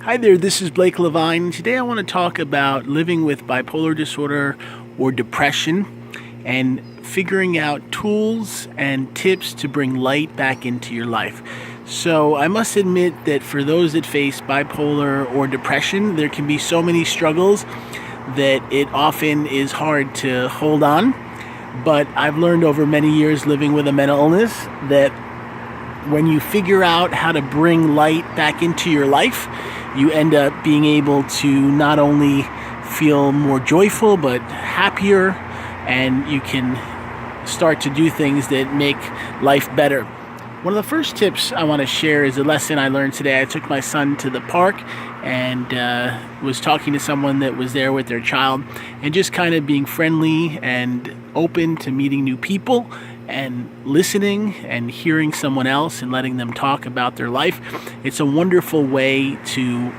Hi there, this is Blake Levine. Today I want to talk about living with bipolar disorder or depression and figuring out tools and tips to bring light back into your life. So I must admit that for those that face bipolar or depression, there can be so many struggles that it often is hard to hold on. But I've learned over many years living with a mental illness that when you figure out how to bring light back into your life, you end up being able to not only feel more joyful but happier, and you can start to do things that make life better. One of the first tips I want to share is a lesson I learned today. I took my son to the park and was talking to someone that was there with their child, and just kind of being friendly and open to meeting new people and listening and hearing someone else and letting them talk about their life. It's a wonderful way to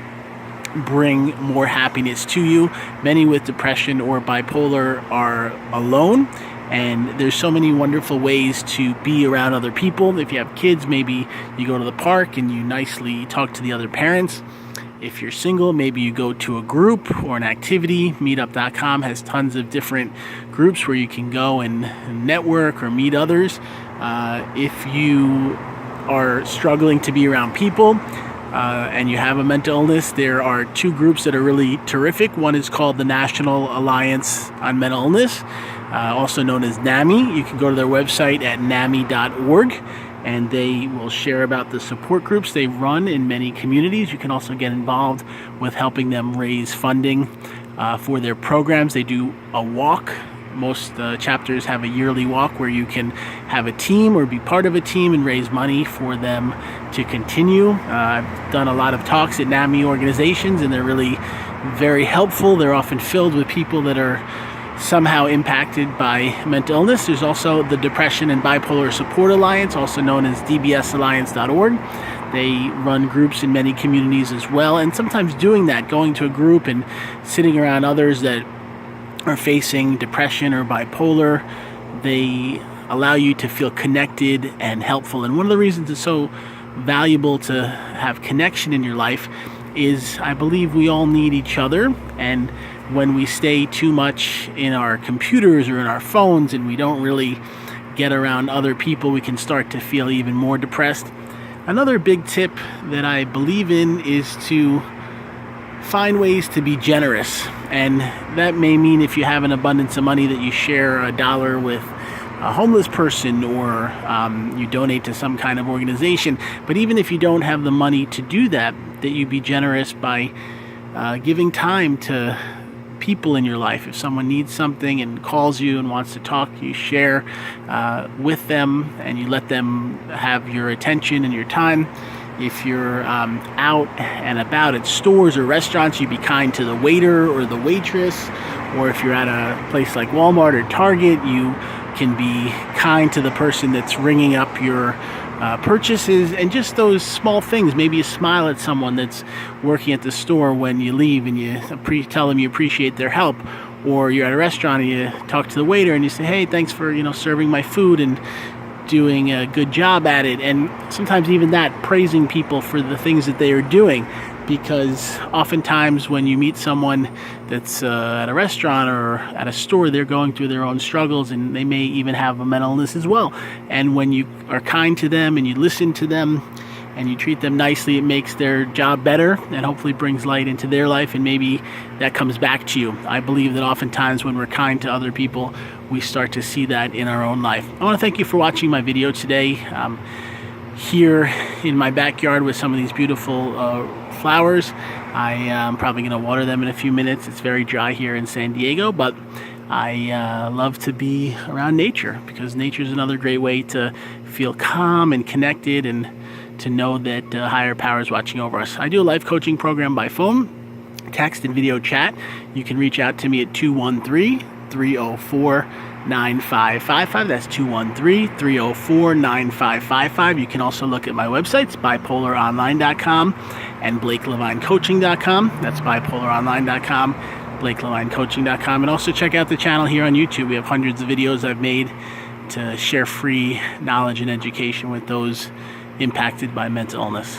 bring more happiness to you. Many with depression or bipolar are alone, and there's so many wonderful ways to be around other people. If you have kids, maybe you go to the park and you nicely talk to the other parents. If you're single, maybe you go to a group or an activity. Meetup.com has tons of different groups where you can go and network or meet others. If you are struggling to be around people and you have a mental illness, there are two groups that are really terrific. One is called the National Alliance on Mental Illness, also known as NAMI. You can go to their website at nami.org. and they will share about the support groups they run in many communities. You can also get involved with helping them raise funding for their programs. They do a walk. Most chapters have a yearly walk where you can have a team or be part of a team and raise money for them to continue. I've done a lot of talks at NAMI organizations, and they're really very helpful. They're often filled with people that are somehow impacted by mental illness. There's also the Depression and Bipolar Support Alliance, also known as dbsalliance.org. They run groups in many communities as well, and sometimes doing that, going to a group and sitting around others that are facing depression or bipolar, they allow you to feel connected and helpful. And one of the reasons it's so valuable to have connection in your life is I believe we all need each other, and when we stay too much in our computers or in our phones and we don't really get around other people, we can start to feel even more depressed. Another big tip that I believe in is to find ways to be generous, and that may mean if you have an abundance of money that you share $1 with a homeless person, or you donate to some kind of organization. But even if you don't have the money to do that, that you be generous by giving time to people in your life. If someone needs something and calls you and wants to talk, you share with them and you let them have your attention and your time. If you're out and about at stores or restaurants, you be kind to the waiter or the waitress. Or if you're at a place like Walmart or Target, you can be kind to the person that's ringing up your purchases. And just those small things, maybe you smile at someone that's working at the store when you leave and you tell them you appreciate their help. Or you're at a restaurant and you talk to the waiter and you say, hey, thanks for serving my food and doing a good job at it. And sometimes even that, praising people for the things that they are doing, because oftentimes when you meet someone that's at a restaurant or at a store, they're going through their own struggles, and they may even have a mental illness as well. And when you are kind to them and you listen to them and you treat them nicely, it makes their job better and hopefully brings light into their life, and maybe that comes back to you. I believe that oftentimes when we're kind to other people, we start to see that in our own life. I want to thank you for watching my video today. Here in my backyard with some of these beautiful flowers. I am probably going to water them in a few minutes. It's very dry here in San Diego, but I love to be around nature, because nature is another great way to feel calm and connected and to know that higher power is watching over us. I do a life coaching program by phone, text, and video chat. You can reach out to me at 213-304-9555. That's 213-304-9555. You can also look at my websites, bipolaronline.com and blakelevinecoaching.com. That's bipolaronline.com, blakelevinecoaching.com. And also check out the channel here on YouTube. We have hundreds of videos I've made to share free knowledge and education with those impacted by mental illness.